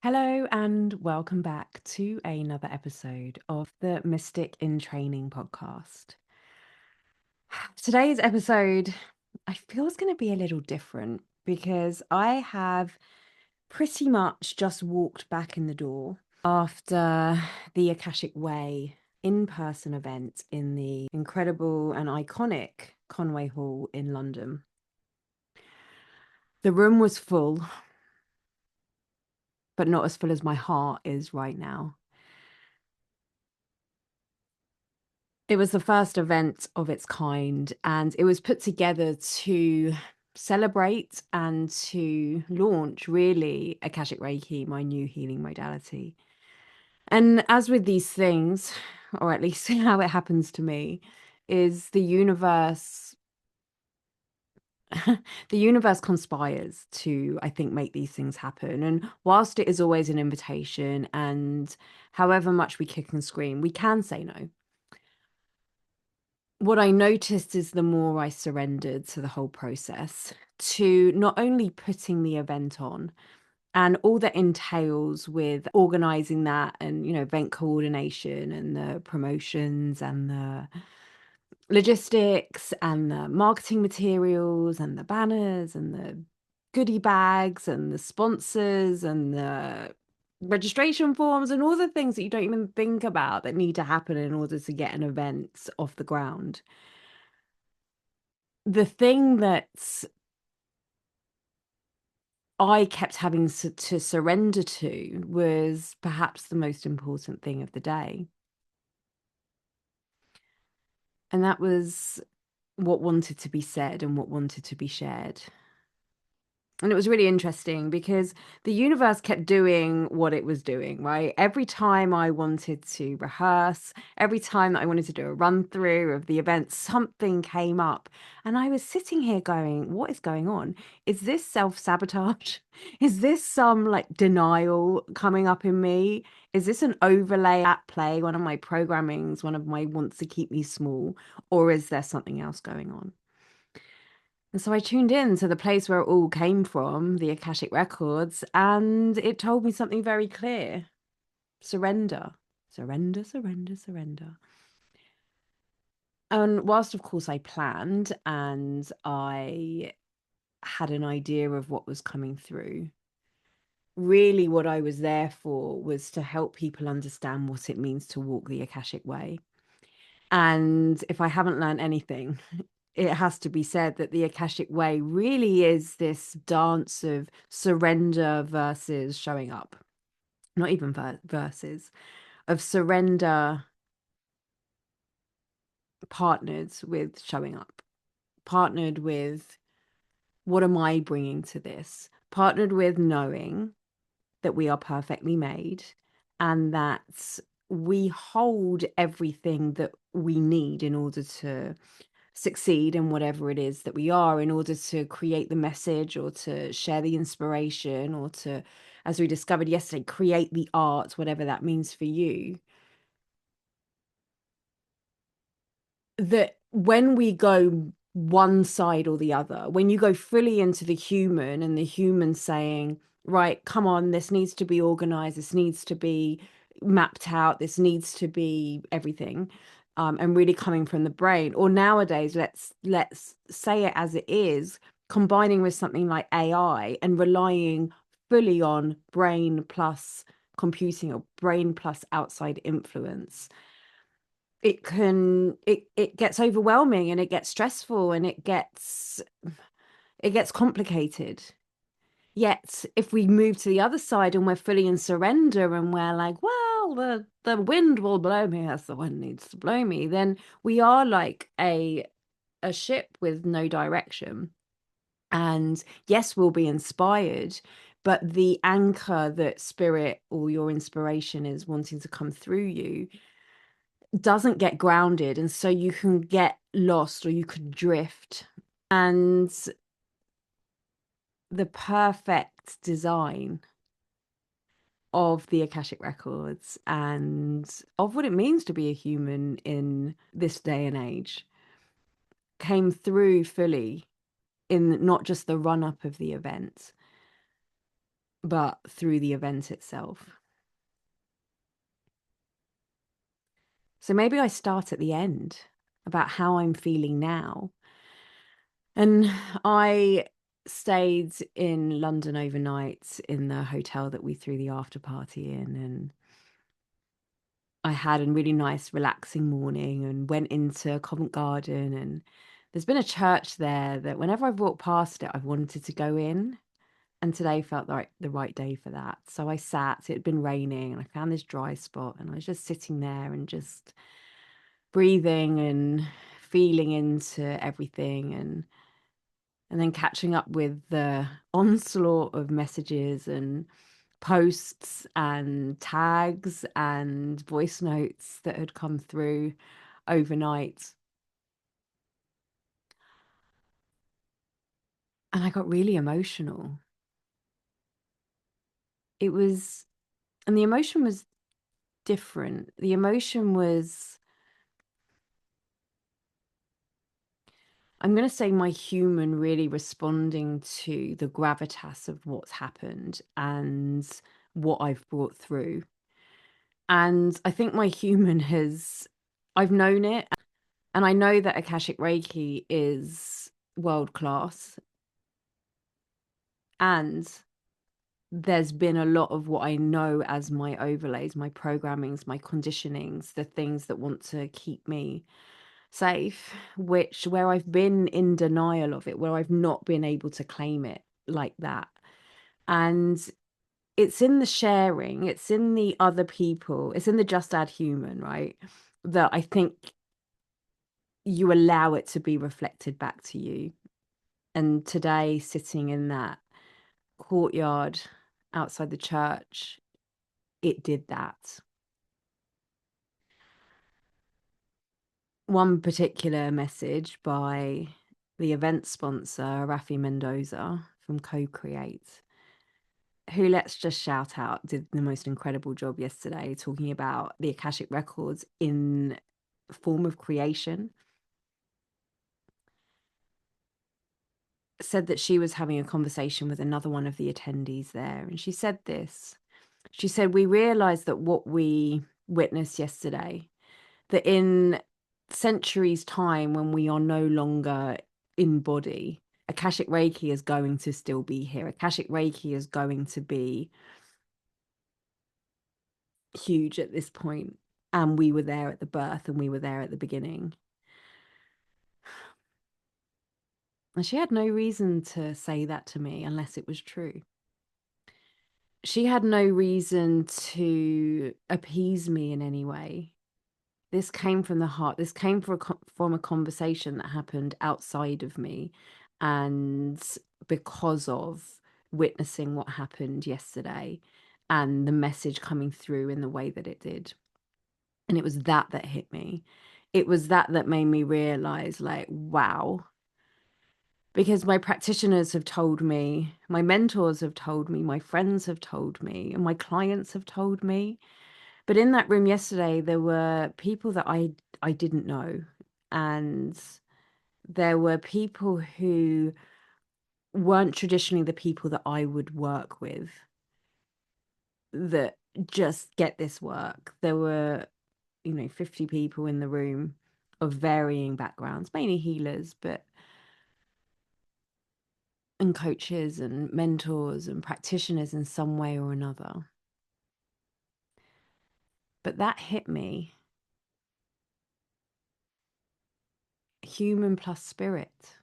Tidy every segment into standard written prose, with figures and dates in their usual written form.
Hello and welcome back to another episode of the Mystic in Training podcast. Today's episode, I feel, is going to be a little different because I have pretty much just walked back in the door after the Akashic Way in-person event in the incredible and iconic Conway Hall in London. The room was full, but not as full as my heart is right now. It was the first event of its kind, and it was put together to celebrate and to launch, really, Akashic Reiki, my new healing modality. And as with these things, or at least how it happens to me, is the universe the universe conspires to, I think, make these things happen. And whilst it is always an invitation, and however much we kick and scream, we can say no. What I noticed is the more I surrendered to the whole process, to not only putting the event on and all that entails with organizing that and, event coordination and the promotions and the logistics and the marketing materials and the banners and the goodie bags and the sponsors and the registration forms and all the things that you don't even think about that need to happen in order to get an event off the ground. The thing that I kept having to surrender to was perhaps the most important thing of the day. And that was what wanted to be said and what wanted to be shared. And it was really interesting because the universe kept doing what it was doing, right? Every time I wanted to rehearse, every time that I wanted to do a run through of the event, something came up. And I was sitting here going, what is going on? Is this self-sabotage? Is this some like denial coming up in me? Is this an overlay at play, one of my programmings, one of my wants to keep me small? Or is there something else going on? And so I tuned in to the place where it all came from, the Akashic Records, and it told me something very clear. Surrender. Surrender, surrender, surrender. And whilst, of course, I planned and I had an idea of what was coming through, really what I was there for was to help people understand what it means to walk the Akashic Way. And if I haven't learned anything, it has to be said that the Akashic Way really is this dance of surrender versus showing up. Not even verses, of surrender partnered with showing up, partnered with what am I bringing to this, partnered with knowing that we are perfectly made and that we hold everything that we need in order to succeed in whatever it is that we are, in order to create the message or to share the inspiration or to, as we discovered yesterday, create the art, whatever that means for you. That when we go one side or the other, when you go fully into the human and the human saying, right, come on, this needs to be organized, this needs to be mapped out, this needs to be everything, and really coming from the brain, or nowadays, let's say it as it is, combining with something like AI and relying fully on brain plus computing or brain plus outside influence. It gets overwhelming and it gets stressful and it gets complicated. Yet if we move to the other side and we're fully in surrender and we're like, well, the wind will blow me as the wind needs to blow me, then we are like a ship with no direction. And yes, we'll be inspired, but the anchor that spirit or your inspiration is wanting to come through you doesn't get grounded, and so you can get lost or you could drift. And the perfect design of the Akashic Records and of what it means to be a human in this day and age came through fully in not just the run up of the event, but through the event itself. So maybe I start at the end about how I'm feeling now. And I stayed in London overnight in the hotel that we threw the after party in. And I had a really nice, relaxing morning and went into Covent Garden. And there's been a church there that whenever I've walked past it, I've wanted to go in. And today felt like the right day for that. So I sat, it had been raining, and I found this dry spot. And I was just sitting there and just breathing and feeling into everything. And then catching up with the onslaught of messages and posts and tags and voice notes that had come through overnight. And I got really emotional. It was, and the emotion was different. The emotion was, I'm going to say, my human really responding to the gravitas of what's happened and what I've brought through. And I think my human has, I've known it. And I know that Akashic Reiki is world class. And there's been a lot of what I know as my overlays, my programmings, my conditionings, the things that want to keep me safe, which where I've been in denial of it, where I've not been able to claim it like that. And it's in the sharing, it's in the other people, it's in the just add human, right? That I think you allow it to be reflected back to you. And today, sitting in that courtyard outside the church, it did that. One particular message by the event sponsor, Rafi Mendoza from Co-Create, who, let's just shout out, did the most incredible job yesterday talking about the Akashic Records in form of creation, said that she was having a conversation with another one of the attendees there. And she said this. She said, we realized that what we witnessed yesterday, that in centuries' time, when we are no longer in body, Akashic Reiki is going to still be here. Akashic Reiki is going to be huge at this point. And we were there at the birth and we were there at the beginning. And she had no reason to say that to me unless it was true. She had no reason to appease me in any way. This came from the heart. This came from a conversation that happened outside of me. And because of witnessing what happened yesterday and the message coming through in the way that it did. And it was that that hit me. It was that that made me realize, like, wow. Because my practitioners have told me, my mentors have told me, my friends have told me, and my clients have told me. But in that room yesterday, there were people that I didn't know. And there were people who weren't traditionally the people that I would work with that just get this work. There were, 50 people in the room of varying backgrounds, mainly healers, but and coaches and mentors and practitioners in some way or another. But that hit me. Human plus spirit.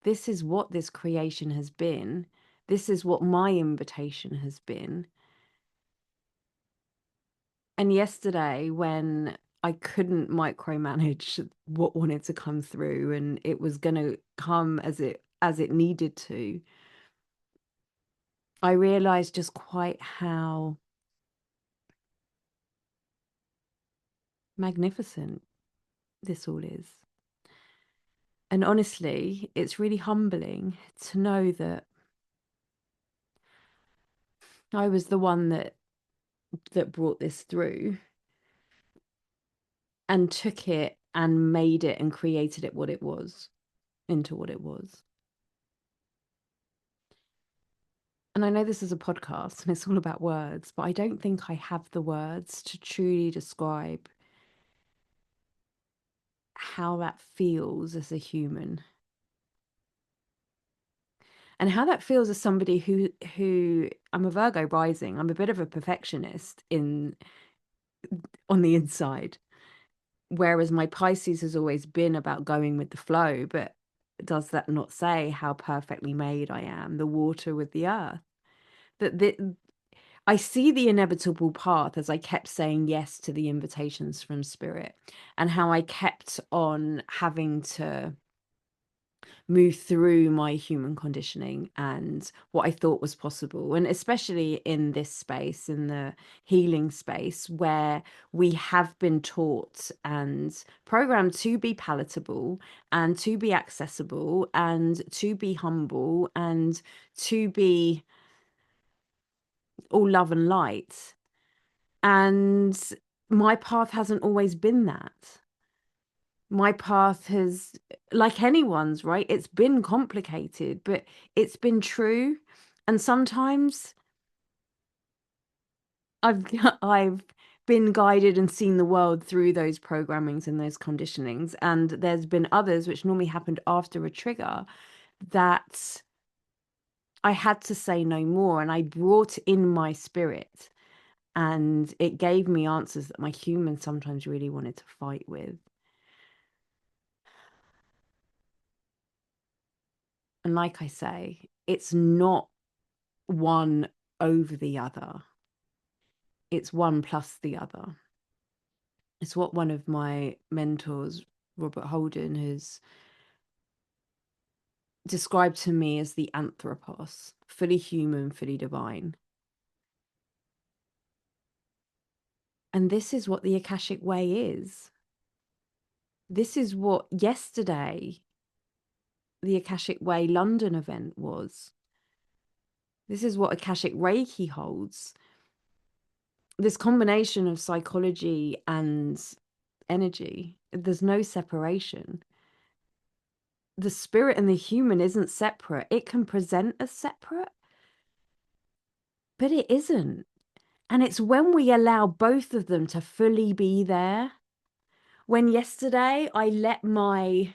This is what this creation has been. This is what my invitation has been. And yesterday, when I couldn't micromanage what wanted to come through and it was going to come as it needed to, I realized just quite how magnificent this all is. And honestly, it's really humbling to know that I was the one that brought this through and took it and made it and created it what it was into what it was. And I know this is a podcast and it's all about words, but I don't think I have the words to truly describe how that feels as a human and how that feels as somebody who I'm a Virgo rising. I'm a bit of a perfectionist in on the inside, whereas my Pisces has always been about going with the flow. But does that not say how perfectly made I am, the water with the earth? That I see the inevitable path as I kept saying yes to the invitations from spirit, and how I kept on having to move through my human conditioning and what I thought was possible. And especially in this space, in the healing space, where we have been taught and programmed to be palatable and to be accessible and to be humble and to be all love and light. And my path hasn't always been that. My path has, like anyone's, right? It's been complicated, but it's been true. And sometimes I've I've been guided and seen the world through those programmings and those conditionings. And there's been others which normally happened after a trigger that I had to say no more. And I brought in my spirit. And it gave me answers that my human sometimes really wanted to fight with. And like I say, it's not one over the other, it's one plus the other. It's what one of my mentors, Robert Holden, has described to me as the anthropos, fully human, fully divine. And this is what the Akashic Way is. This is what yesterday the Akashic Way London event was. This is what Akashic Reiki holds. This combination of psychology and energy, there's no separation. The spirit and the human isn't separate. It can present as separate, but it isn't. And it's when we allow both of them to fully be there. When yesterday I let my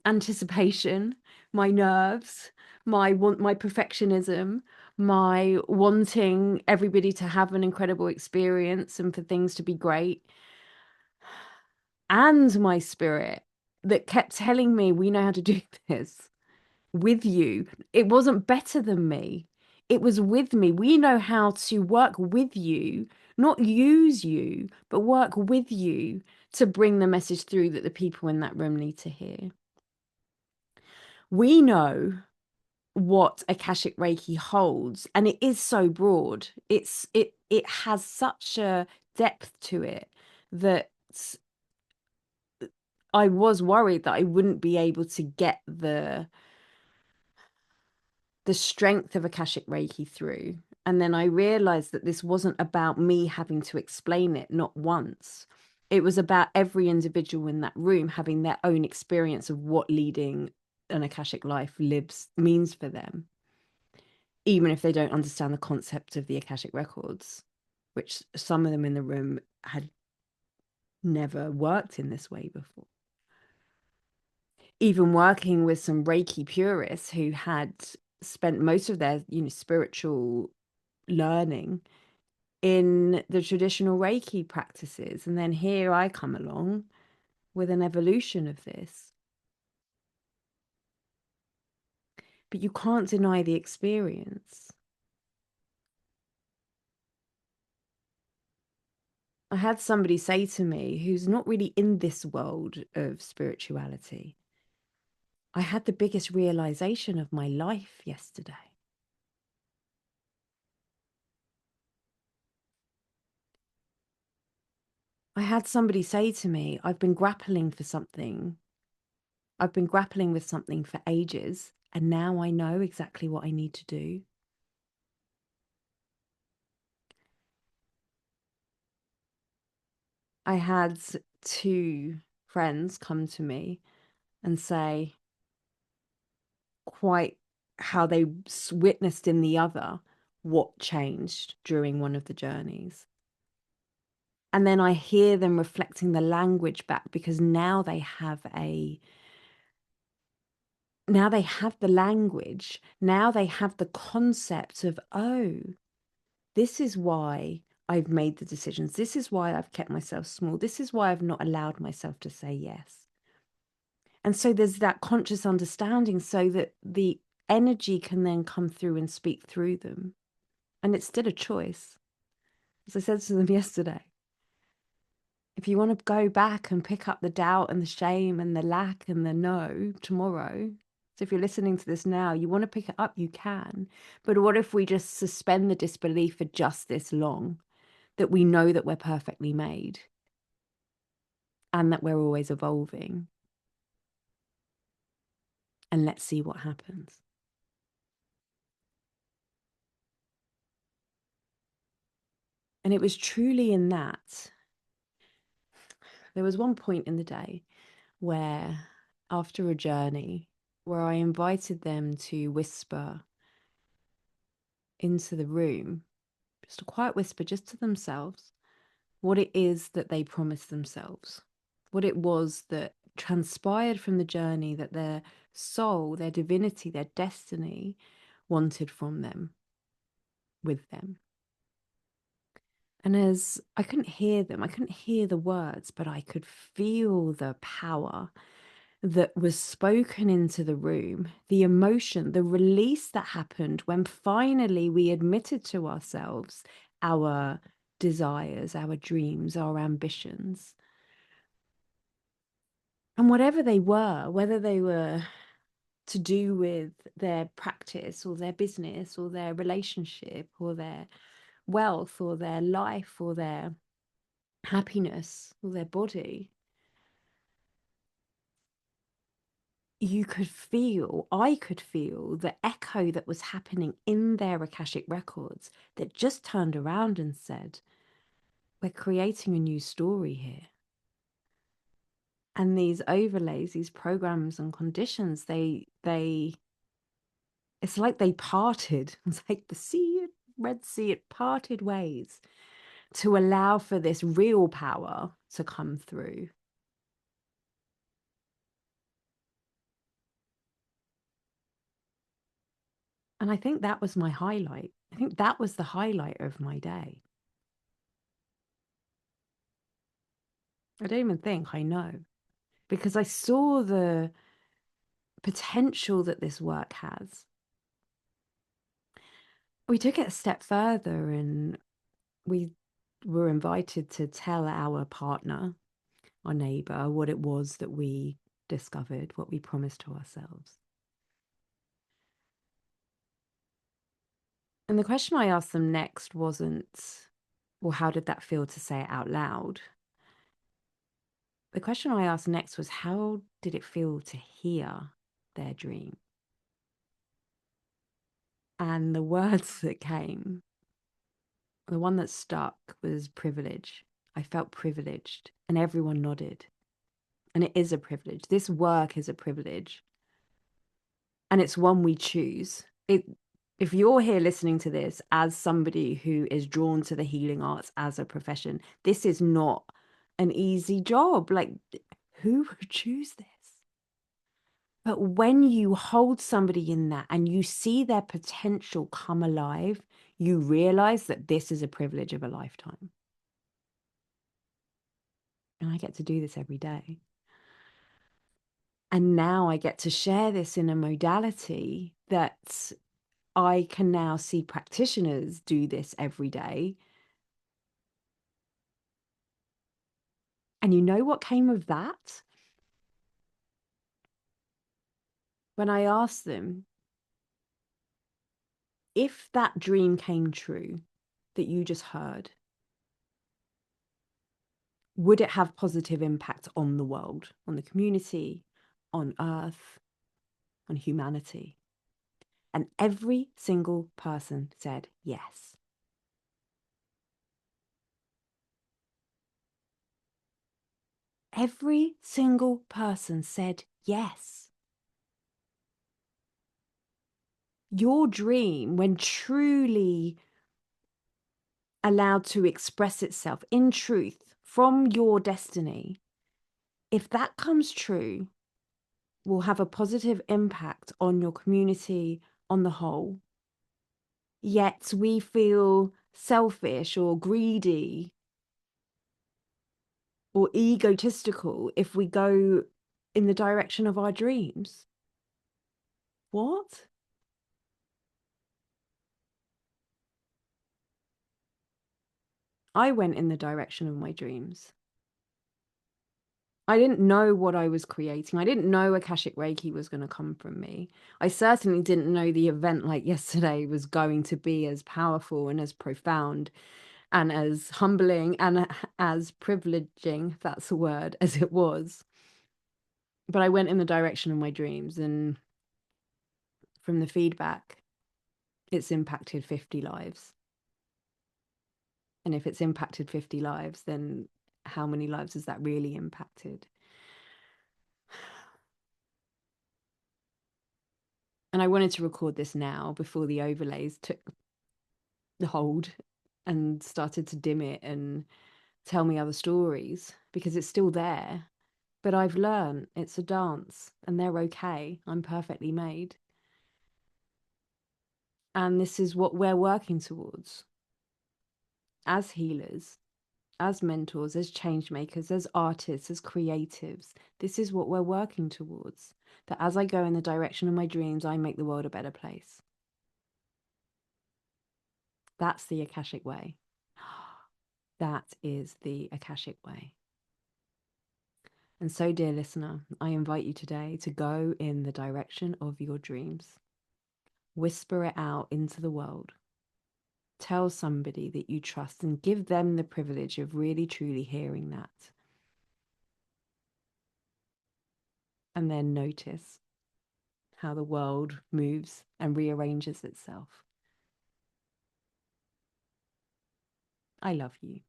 anticipation, my nerves, my perfectionism, my wanting everybody to have an incredible experience and for things to be great, and my spirit that kept telling me, we know how to do this with you. It wasn't better than me. It was with me. We know how to work with you, not use you, but work with you to bring the message through that the people in that room need to hear. We know what Akashic Reiki holds, and it is so broad. It has such a depth to it that I was worried that I wouldn't be able to get the strength of Akashic Reiki through. And then I realized that this wasn't about me having to explain it, not once. It was about every individual in that room having their own experience of what leading an Akashic life lives means for them, even if they don't understand the concept of the Akashic records, which some of them in the room had never worked in this way before. Even working with some Reiki purists who had spent most of their, spiritual learning in the traditional Reiki practices. And then here I come along with an evolution of this. But you can't deny the experience. I had somebody say to me who's not really in this world of spirituality, I had the biggest realization of my life yesterday. I had somebody say to me, I've been grappling with something for ages, and now I know exactly what I need to do. I had two friends come to me and say quite how they witnessed in the other what changed during one of the journeys. And then I hear them reflecting the language back, because now they have the language, now they have the concept of, oh, this is why I've made the decisions. This is why I've kept myself small. This is why I've not allowed myself to say yes. And so there's that conscious understanding, so that the energy can then come through and speak through them. And it's still a choice. As I said to them yesterday, if you want to go back and pick up the doubt and the shame and the lack and the no tomorrow, so if you're listening to this now, you want to pick it up, you can. But what if we just suspend the disbelief for just this long, that we know that we're perfectly made and that we're always evolving? And let's see what happens. And it was truly in that. There was one point in the day where, after a journey, where I invited them to whisper into the room, just a quiet whisper, just to themselves, what it is that they promised themselves, what it was that transpired from the journey that their soul, their divinity, their destiny wanted from them, with them. And as I couldn't hear them, I couldn't hear the words, but I could feel the power that was spoken into the room, the emotion, the release that happened when finally we admitted to ourselves our desires, our dreams, our ambitions. And whatever they were, whether they were to do with their practice or their business or their relationship or their wealth or their life or their happiness or their body, I could feel the echo that was happening in their Akashic records that just turned around and said, we're creating a new story here. And these overlays, these programs and conditions, it's like they parted. It's like the sea, Red Sea, it parted ways to allow for this real power to come through. And I think that was my highlight. I think that was the highlight of my day. I don't even think, I know. Because I saw the potential that this work has. We took it a step further, and we were invited to tell our partner, our neighbor, what it was that we discovered, what we promised to ourselves. And the question I asked them next wasn't, well, how did that feel to say it out loud? The question I asked next was, how did it feel to hear their dream? And the words that came, the one that stuck, was privilege. I felt privileged, and everyone nodded. And it is a privilege. This work is a privilege. And it's one we choose. If you're here listening to this as somebody who is drawn to the healing arts as a profession, this is not an easy job. Like, who would choose this? But when you hold somebody in that and you see their potential come alive, you realize that this is a privilege of a lifetime. And I get to do this every day. And now I get to share this in a modality that I can now see practitioners do this every day. And you know what came of that? When I asked them, if that dream came true that you just heard, would it have positive impact on the world, on the community, on Earth, on humanity? And every single person said yes. Every single person said yes. Your dream, when truly allowed to express itself in truth from your destiny, if that comes true, will have a positive impact on your community on the whole. Yet we feel selfish or greedy or egotistical if we go in the direction of our dreams. What? I went in the direction of my dreams. I didn't know what I was creating. I didn't know Akashic Reiki was going to come from me. I certainly didn't know the event like yesterday was going to be as powerful and as profound and as humbling and as privileging, if that's a word, as it was. But I went in the direction of my dreams, and from the feedback, it's impacted 50 lives. And if it's impacted 50 lives, then how many lives has that really impacted? And I wanted to record this now before the overlays took the hold and started to dim it and tell me other stories, because it's still there. But I've learned it's a dance and they're okay. I'm perfectly made. And this is what we're working towards as healers, as mentors, as change makers, as artists, as creatives. This is what we're working towards. That as I go in the direction of my dreams, I make the world a better place. That's the Akashic Way. That is the Akashic Way. And so, dear listener, I invite you today to go in the direction of your dreams. Whisper it out into the world. Tell somebody that you trust and give them the privilege of really, truly hearing that. And then notice how the world moves and rearranges itself. I love you.